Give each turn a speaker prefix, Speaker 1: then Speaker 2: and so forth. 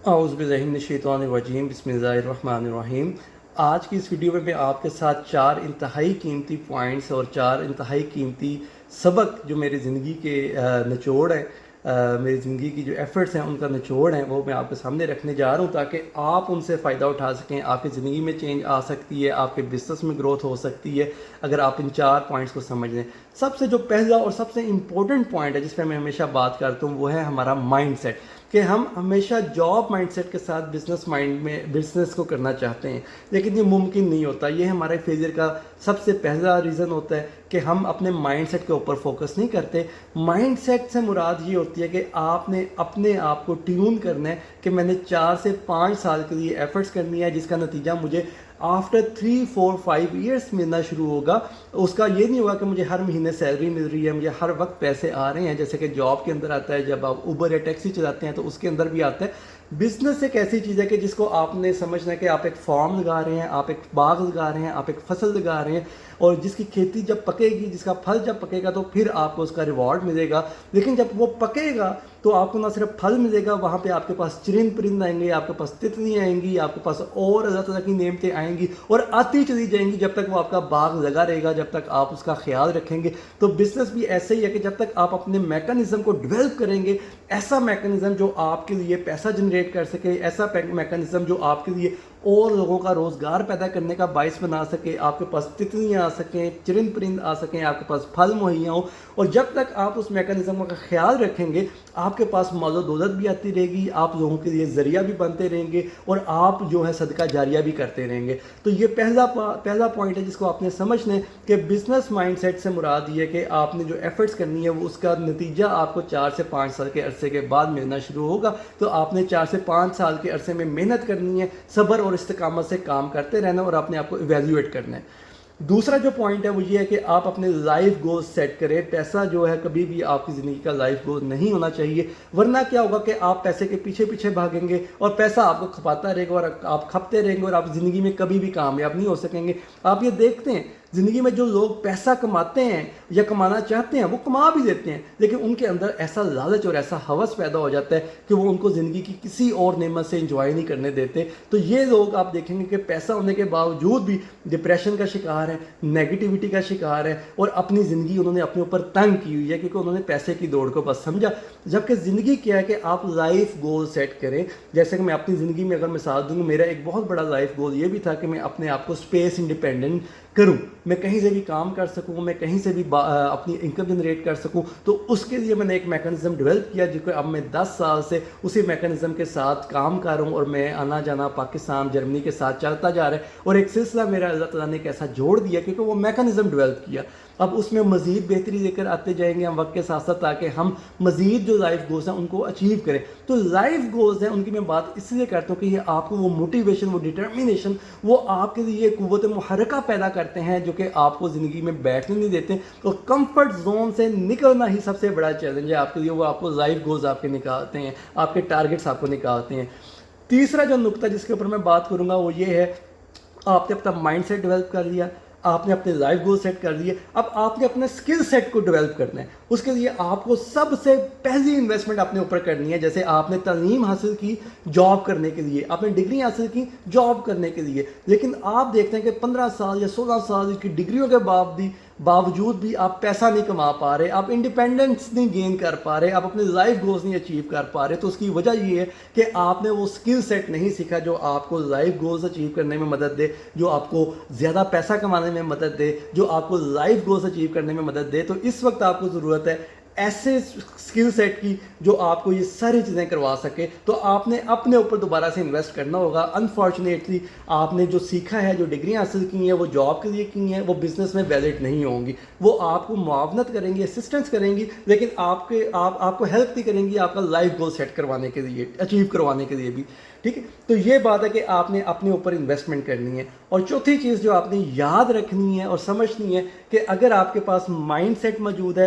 Speaker 1: اعوذ باللہ من الشیطان الرجیم، بسم اللہ الرحمن الرحیم۔ آج کی اس ویڈیو میں آپ کے ساتھ 4 انتہائی قیمتی پوائنٹس اور 4 انتہائی قیمتی سبق جو میری زندگی کے نچوڑ ہیں، میری زندگی کی جو ایفرٹس ہیں ان کا نچوڑ ہیں، وہ میں آپ کے سامنے رکھنے جا رہا ہوں تاکہ آپ ان سے فائدہ اٹھا سکیں۔ آپ کی زندگی میں چینج آ سکتی ہے، آپ کے بزنس میں گروتھ ہو سکتی ہے اگر آپ ان 4 پوائنٹس کو سمجھ لیں۔ سب سے جو پہلا اور سب سے امپورٹنٹ پوائنٹ ہے جس پہ میں ہمیشہ بات کرتا ہوں وہ ہے ہمارا مائنڈ سیٹ، کہ ہم ہمیشہ جاب مائنڈ سیٹ کے ساتھ بزنس کو کرنا چاہتے ہیں، لیکن یہ ممکن نہیں ہوتا۔ یہ ہمارے فیلئر کا سب سے پہلا ریزن ہوتا ہے کہ ہم اپنے مائنڈ سیٹ کے اوپر فوکس نہیں کرتے۔ مائنڈ سیٹ سے مراد یہ ہوتی ہے کہ آپ نے اپنے آپ کو ٹیون کرنا ہے کہ میں نے 4 سے 5 سال کے لیے ایفرٹس کرنی ہے، جس کا نتیجہ مجھے آفٹر 3 4 5 ایئرس ملنا شروع ہوگا۔ اس کا یہ نہیں ہوگا کہ مجھے ہر مہینے سیلری مل رہی ہے، مجھے ہر وقت پیسے آ رہے ہیں، جیسے کہ جاب کے اندر آتا ہے، جب آپ اوبر یا ٹیکسی چلاتے ہیں تو اس کے اندر بھی آتا ہے۔ بزنس ایک ایسی چیز ہے کہ جس کو آپ نے سمجھنا ہے کہ آپ ایک فارم لگا رہے ہیں، آپ ایک باغ لگا رہے ہیں، آپ ایک فصل لگا رہے ہیں، اور جس کی کھیتی جب پکے گی، جس کا پھل جب پکے گا تو پھر آپ کو اس کا ریوارڈ ملے گا۔ لیکن جب وہ پکے گا تو آپ کو نہ صرف پھل ملے گا، وہاں پہ آپ کے پاس چرند پرند آئیں گے، آپ کے پاس تتلیاں آئیں گی، آپ کے پاس اور اللہ تعالیٰ کی نعمتیں آئیں گی اور آتی چلی جائیں گی جب تک وہ آپ کا باغ لگا رہے گا، جب تک آپ اس کا خیال رکھیں گے۔ تو بزنس بھی ایسے ہی ہے کہ جب تک آپ اپنے میکانزم کو ڈیولپ کریں گے، ایسا میکانزم جو آپ کے لیے پیسہ جنریٹ کر سکے، ایسا میکانزم جو آپ کے لیے اور لوگوں کا روزگار پیدا کرنے کا باعث بنا سکے، آپ کے پاس تتلیاں آ سکیں، چرند پرند آ سکیں، آپ کے پاس پھل مہیا ہوں، اور جب تک آپ اس میکانزم کا خیال رکھیں گے آپ کے پاس مال و دولت بھی آتی رہے گی، آپ لوگوں کے لیے ذریعہ بھی بنتے رہیں گے، اور آپ جو ہے صدقہ جاریہ بھی کرتے رہیں گے۔ تو یہ پہلا پوائنٹ ہے جس کو آپ نے سمجھنا ہے کہ بزنس مائنڈ سیٹ سے مراد یہ ہے کہ آپ نے جو ایفرٹس کرنی ہے وہ اس کا نتیجہ آپ کو 4 سے 5 سال کے عرصے کے بعد ملنا شروع ہوگا۔ تو آپ نے 4 سے 5 سال کے عرصے میں محنت کرنی ہے، صبر اور استقامت سے کام کرتے رہنا اور اپنے آپ کو ایویلیویٹ کرنا ہے۔ دوسرا جو پوائنٹ ہے وہ یہ ہے کہ آپ اپنے لائف گولز سیٹ کریں۔ پیسہ جو ہے کبھی بھی آپ کی زندگی کا لائف گول نہیں ہونا چاہیے، ورنہ کیا ہوگا کہ آپ پیسے کے پیچھے پیچھے بھاگیں گے اور پیسہ آپ کو کھپاتا رہے گا اور آپ کھپتے رہیں گے اور آپ زندگی میں کبھی بھی کامیاب نہیں ہو سکیں گے۔ آپ یہ دیکھتے ہیں زندگی میں جو لوگ پیسہ کماتے ہیں یا کمانا چاہتے ہیں وہ کما بھی دیتے ہیں، لیکن ان کے اندر ایسا لالچ اور ایسا ہوس پیدا ہو جاتا ہے کہ وہ ان کو زندگی کی کسی اور نعمت سے انجوائے نہیں کرنے دیتے۔ تو یہ لوگ آپ دیکھیں گے کہ پیسہ ہونے کے باوجود بھی ڈپریشن کا شکار ہے، نیگیٹیوٹی کا شکار ہے، اور اپنی زندگی انہوں نے اپنے اوپر تنگ کی ہوئی ہے کیونکہ انہوں نے پیسے کی دوڑ کو بس سمجھا۔ جبکہ زندگی کیا ہے کہ آپ لائف گول سیٹ کریں۔ جیسے کہ میں اپنی زندگی میں اگر مثال دوں، میرا ایک بہت بڑا لائف گول یہ بھی تھا کہ میں اپنے آپ کو اسپیس انڈیپینڈنٹ کروں، میں کہیں سے بھی کام کر سکوں، میں کہیں سے بھی اپنی انکم جنریٹ کر سکوں۔ تو اس کے لیے میں نے ایک میکانزم ڈیولپ کیا جو کہ اب میں 10 سال سے اسی میکانزم کے ساتھ کام کر رہا ہوں، اور میں آنا جانا پاکستان جرمنی کے ساتھ چلتا جا رہا ہے، اور ایک سلسلہ میرا اللہ تعالیٰ نے ایک ایسا جوڑ دیا کیونکہ وہ میکانزم ڈیولپ کیا۔ اب اس میں مزید بہتری لے کر آتے جائیں گے ہم وقت کے ساتھ ساتھ، تاکہ ہم مزید جو لائف گولز ہیں ان کو اچیو کریں۔ تو لائف گولز ہیں ان کی میں بات اس لیے کرتا ہوں کہ یہ آپ کو وہ موٹیویشن، وہ ڈٹرمینیشن، وہ آپ کے لیے قوت محرکہ پیدا کرتے ہیں جو کہ آپ کو زندگی میں بیٹھنے نہیں دیتے۔ اور کمفرٹ زون سے نکلنا ہی سب سے بڑا چیلنج ہے آپ کے لیے، وہ آپ کو لائف گولز آپ کے نکالتے ہیں، آپ کے ٹارگٹس آپ کو نکالتے ہیں۔ تیسرا جو نقطہ جس کے اوپر میں بات کروں گا وہ یہ ہے، آپ نے اپنا مائنڈ سیٹ ڈیولپ کر لیا، آپ نے اپنے لائف گول سیٹ کر لیے، اب آپ نے اپنے اسکل سیٹ کو ڈیولپ کرنا ہے۔ اس کے لیے آپ کو سب سے پہلی انویسٹمنٹ اپنے اوپر کرنی ہے۔ جیسے آپ نے تعلیم حاصل کی جاب کرنے کے لیے، آپ نے ڈگری حاصل کی جاب کرنے کے لیے، لیکن آپ دیکھتے ہیں کہ 15 سال یا 16 سال کی ڈگریوں کے باوجود بھی آپ پیسہ نہیں کما پا رہے، آپ انڈیپینڈنس نہیں گین کر پا رہے، آپ اپنے لائف گولز نہیں اچیو کر پا رہے۔ تو اس کی وجہ یہ ہے کہ آپ نے وہ اسکل سیٹ نہیں سیکھا جو آپ کو لائف گولز اچیو کرنے میں مدد دے، جو آپ کو زیادہ پیسہ کمانے میں مدد دے، جو آپ کو لائف گولز اچیو کرنے میں مدد دے۔ تو اس وقت آپ کو ضرورت ہے ایسے اسکل سیٹ کی جو آپ کو یہ ساری چیزیں کروا سکے۔ تو آپ نے اپنے اوپر دوبارہ سے انویسٹ کرنا ہوگا۔ انفارچونیٹلی آپ نے جو سیکھا ہے، جو ڈگریاں حاصل کی ہیں، وہ جاب کے لیے کی ہیں، وہ بزنس میں ویلڈ نہیں ہوں گی۔ وہ آپ کو معاونت کریں گی، اسسٹنس کریں گی، لیکن آپ کو ہیلپ نہیں کریں گی آپ کا لائف گول سیٹ کروانے کے لیے، اچیو کروانے کے لیے بھی۔ ٹھیک ہے، تو یہ بات ہے کہ آپ نے اپنے اوپر انویسٹمنٹ کرنی ہے۔ اور چوتھی چیز جو آپ نے یاد رکھنی ہے اور سمجھنی ہے کہ اگر آپ کے پاس مائنڈ سیٹ موجود ہے،